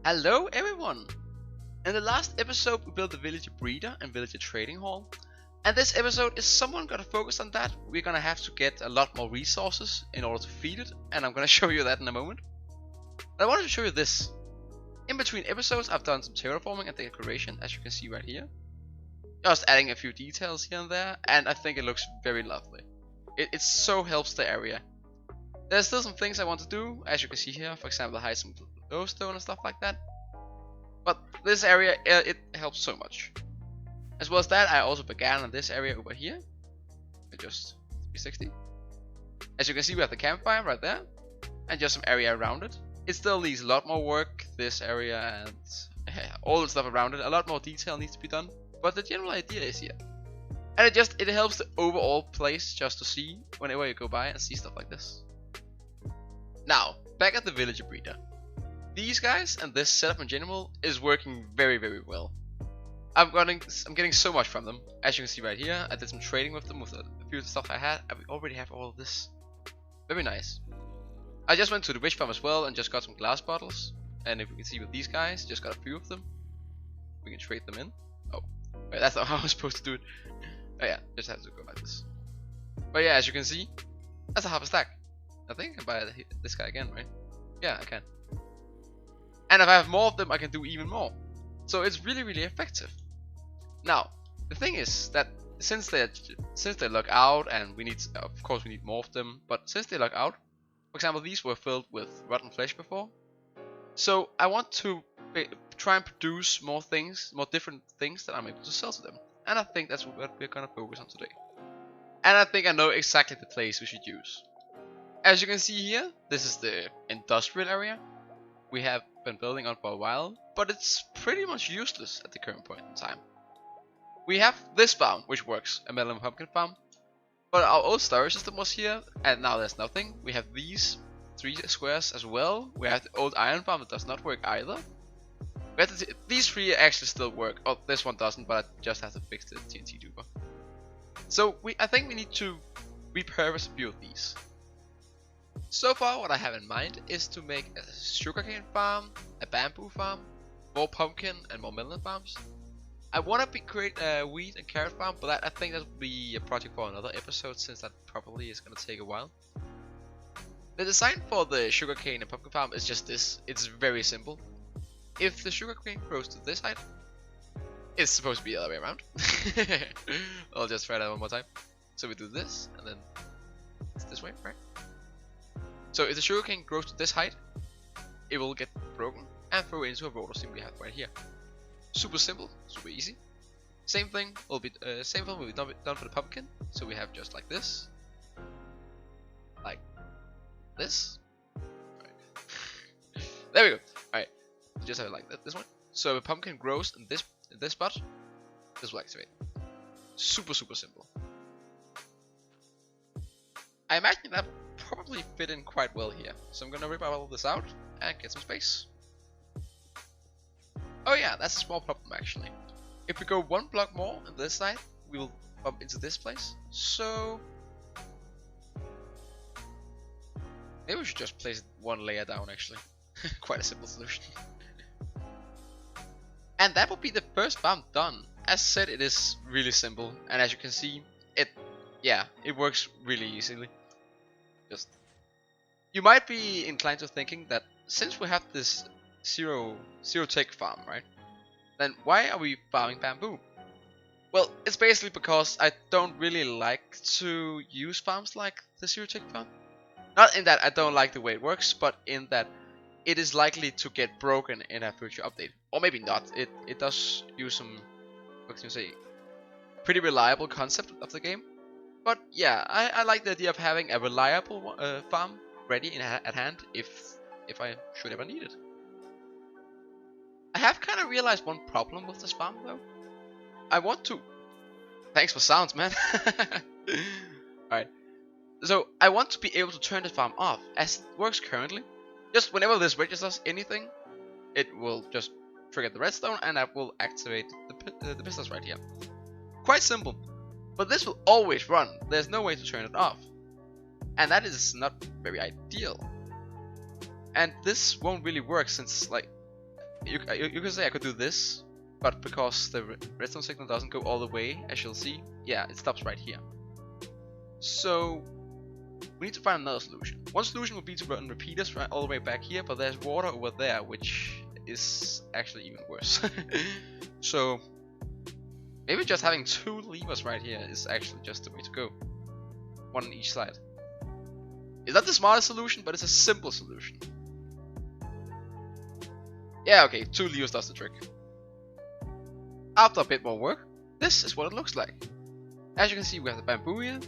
Hello everyone! In the last episode we built the villager breeder and villager trading hall, and this episode is someone gonna focus on that. We're gonna have to get a lot more resources in order to feed it, and I'm gonna show you that in a moment. But I wanted to show you this. In between episodes I've done some terraforming and decoration, as you can see right here. Just adding a few details here and there, and I think it looks very lovely. It so helps the area. There's still some things I want to do, as you can see here, for example hide some glowstone and stuff like that. But this area, it helps so much. As well as that, I also began on this area over here. Just 360. As you can see, we have the campfire right there, and just some area around it. It still needs a lot more work, this area and all the stuff around it. A lot more detail needs to be done, but the general idea is here. And it helps the overall place just to see whenever you go by and see stuff like this. Now, back at the villager breeder. These guys and this setup in general is working very well. I'm getting so much from them. As you can see right here, I did some trading with them with a few of the stuff I had, and we already have all of this. Very nice. I just went to the witch farm as well and just got some glass bottles. And if you can see with these guys, just got a few of them. We can trade them in. Oh, wait, that's not how I was supposed to do it. Oh yeah, just have to go like this. But yeah, as you can see, that's a half a stack. I think I can buy this guy again, right? Yeah, I can. And if I have more of them, I can do even more. So it's really effective. Now, the thing is that since they log out, and we need, of course, we need more of them. But since they log out, for example, these were filled with rotten flesh before. So I want to try and produce more different things that I'm able to sell to them. And I think that's what we're gonna focus on today. And I think I know exactly the place we should use. As you can see here, this is the industrial area. We have been building on for a while, but it's pretty much useless at the current point in time. We have this farm, which works, a melon and pumpkin farm. But our old storage system was here, and now there's nothing. We have these 3 squares as well. We have the old iron farm that does not work either. These 3 actually still work. Oh, this one doesn't, but I just have to fix the TNT duper. So I think we need to repurpose a few of these. So far what I have in mind is to make a sugarcane farm, a bamboo farm, more pumpkin and more melon farms. I want to create a wheat and carrot farm, but I think that will be a project for another episode, since that probably is going to take a while. The design for the sugarcane and pumpkin farm is just this. It's very simple. If the sugarcane grows to this height, it's supposed to be the other way around. I'll just try that one more time. So we do this, and then it's this way, right? So if the sugarcane grows to this height, it will get broken and throw into a rotor sim we have right here. Super simple, super easy. Same thing will be done for the pumpkin. So we have just like this, like this. Right. There we go. All right, just have it like that. This one. So if a pumpkin grows in this spot, this will activate. Super simple. I imagine that probably fit in quite well here. So I'm gonna rip all of this out and get some space. Oh yeah, that's a small problem actually. If we go 1 block more on this side, we will bump into this place. So maybe we should just place 1 layer down actually. Quite a simple solution. And that will be the first farm done. As said, it is really simple, and as you can see, it works really easily. You might be inclined to thinking that since we have this zero tech farm, right? Then why are we farming bamboo? Well, it's basically because I don't really like to use farms like the zero tech farm. Not in that I don't like the way it works, but in that it is likely to get broken in a future update. Or maybe not. It does use some, what can you say, pretty reliable concept of the game. But yeah, I like the idea of having a reliable farm ready at hand if I should ever need it. I have kind of realized one problem with this farm though. I want to... Thanks for sounds, man. Alright. So I want to be able to turn the farm off as it works currently. Just whenever this registers anything, it will just trigger the redstone and that will activate the pistols right here. Quite simple. But this will always run. There's no way to turn it off. And that is not very ideal. And this won't really work since, like, you could say I could do this, but because the redstone signal doesn't go all the way, as you'll see, yeah, it stops right here. So we need to find another solution. One solution would be to run repeaters right all the way back here, but there's water over there, which is actually even worse. So maybe just having 2 levers right here is actually just the way to go. 1 on each side. It's not the smartest solution, but it's a simple solution. Yeah, okay, 2 levers does the trick. After a bit more work, this is what it looks like. As you can see, we have the bamboo here.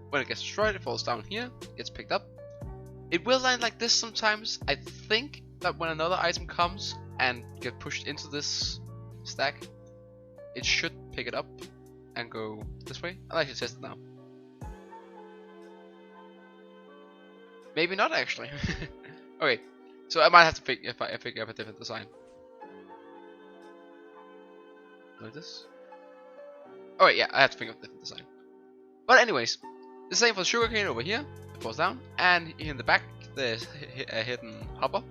When it gets destroyed, it falls down here, gets picked up. It will land like this sometimes. I think that when another item comes and get pushed into this stack, it should pick it up and go this way. I'll actually test it now. Maybe not actually. Okay, so I might have to figure up a different design. Like this. Oh wait, yeah, I have to figure out a different design. But anyways, the same for the sugarcane over here. It falls down, and in the back there's a hidden hopper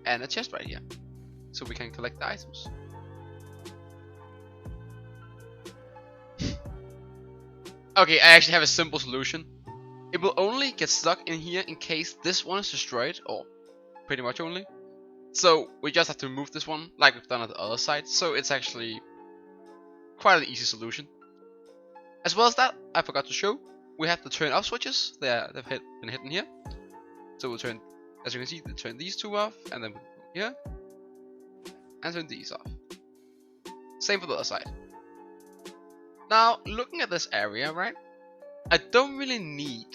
and a chest right here, so we can collect the items. Okay, I actually have a simple solution. It will only get stuck in here in case this one is destroyed, or pretty much only. So we just have to move this one like we've done at the other side, so it's actually quite an easy solution. As well as that, I forgot to show, we have the turn off switches. They've been hidden here. So we'll turn, as you can see, we turn these 2 off, and then here, and turn these off. Same for the other side. Now, looking at this area, right, I don't really need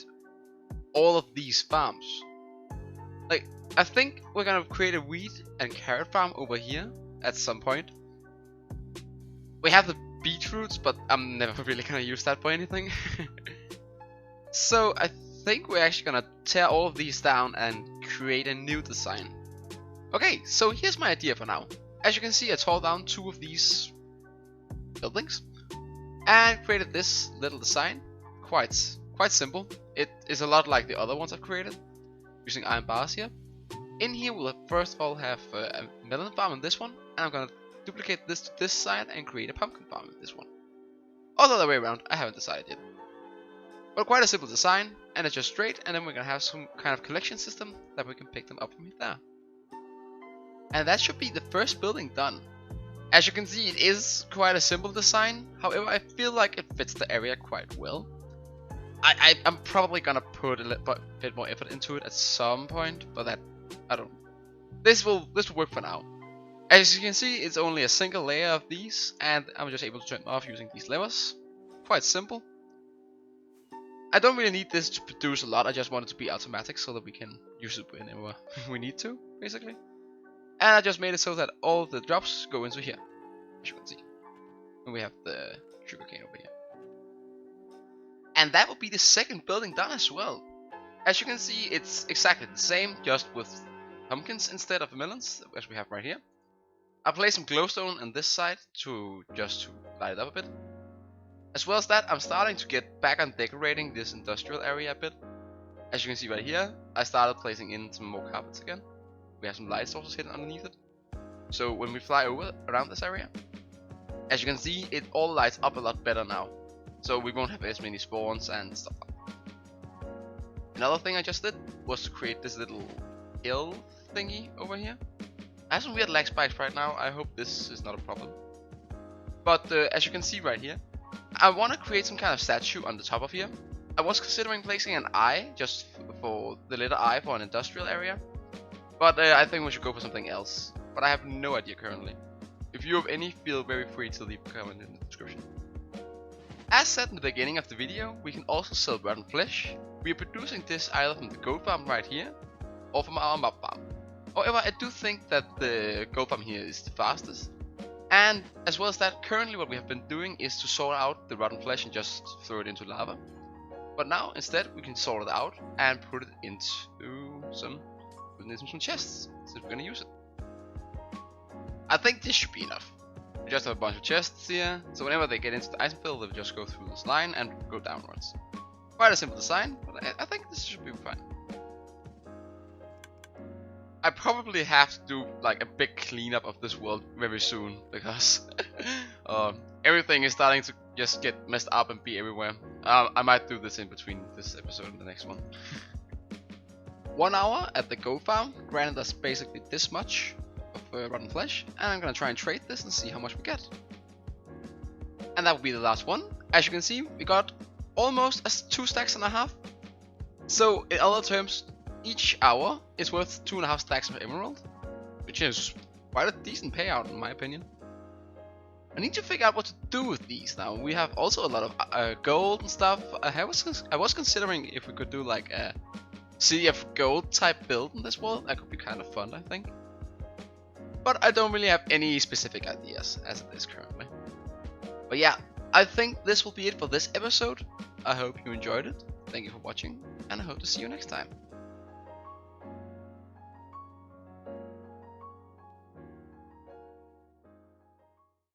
all of these farms. Like, I think we're gonna create a wheat and carrot farm over here at some point. We have the beetroots, but I'm never really gonna use that for anything. So I think we're actually gonna tear all of these down and create a new design. Okay, so here's my idea for now. As you can see, I tore down 2 of these buildings and created this little design. Quite simple. It is a lot like the other ones I've created, using iron bars here. In here we'll first of all have a melon farm on this one, and I'm gonna duplicate this to this side and create a pumpkin farm with this one. Or the other way around, I haven't decided yet. But quite a simple design, and it's just straight, and then we're gonna have some kind of collection system that we can pick them up from there. And that should be the first building done. As you can see, it is quite a simple design, however I feel like it fits the area quite well. I'm probably gonna put a bit more effort into it at some point, but that, I don't know. This will work for now. As you can see, it's only a single layer of these, and I'm just able to turn them off using these levers. Quite simple. I don't really need this to produce a lot, I just want it to be automatic so that we can use it whenever we need to, basically. And I just made it so that all the drops go into here, as you can see. And we have the sugarcane over here. And that will be the second building done as well. As you can see, it's exactly the same, just with pumpkins instead of melons, as we have right here. I placed some glowstone on this side to light it up a bit. As well as that, I'm starting to get back on decorating this industrial area a bit. As you can see right here, I started placing in some more carpets again. We have some light sources hidden underneath it. So when we fly over around this area, as you can see, it all lights up a lot better now. So we won't have as many spawns and stuff like that. Another thing I just did was to create this little hill thingy over here. I have some weird lag spikes right now, I hope this is not a problem. But as you can see right here, I want to create some kind of statue on the top of here. I was considering placing an eye, just for the letter I for an industrial area. But I think we should go for something else. But I have no idea currently. If you have any, feel very free to leave a comment in the description. As said in the beginning of the video, we can also sell rotten flesh. We are producing this either from the goat farm right here, or from our mob farm. However, I do think that the goat farm here is the fastest. And as well as that, currently what we have been doing is to sort out the rotten flesh and just throw it into lava. But now instead we can sort it out and put it into some chests, since we're gonna use it. I think this should be enough. We just have a bunch of chests here, so whenever they get into the item fill, they'll just go through this line and go downwards. Quite a simple design, but I think this should be fine. I probably have to do like a big cleanup of this world very soon, because everything is starting to just get messed up and be everywhere. I might do this in between this episode and the next one. 1 hour at the Go farm granted us basically this much of rotten flesh, and I'm gonna try and trade this and see how much we get. And that will be the last one. As you can see, we got almost 2.5 stacks. So in other terms, each hour is worth 2.5 stacks of emerald, which is quite a decent payout in my opinion. I need to figure out what to do with these now. We have also a lot of gold and stuff. I was considering if we could do like a City of Gold type build in this world. That could be kind of fun, I think. But I don't really have any specific ideas as it is currently. But yeah, I think this will be it for this episode. I hope you enjoyed it. Thank you for watching, and I hope to see you next time.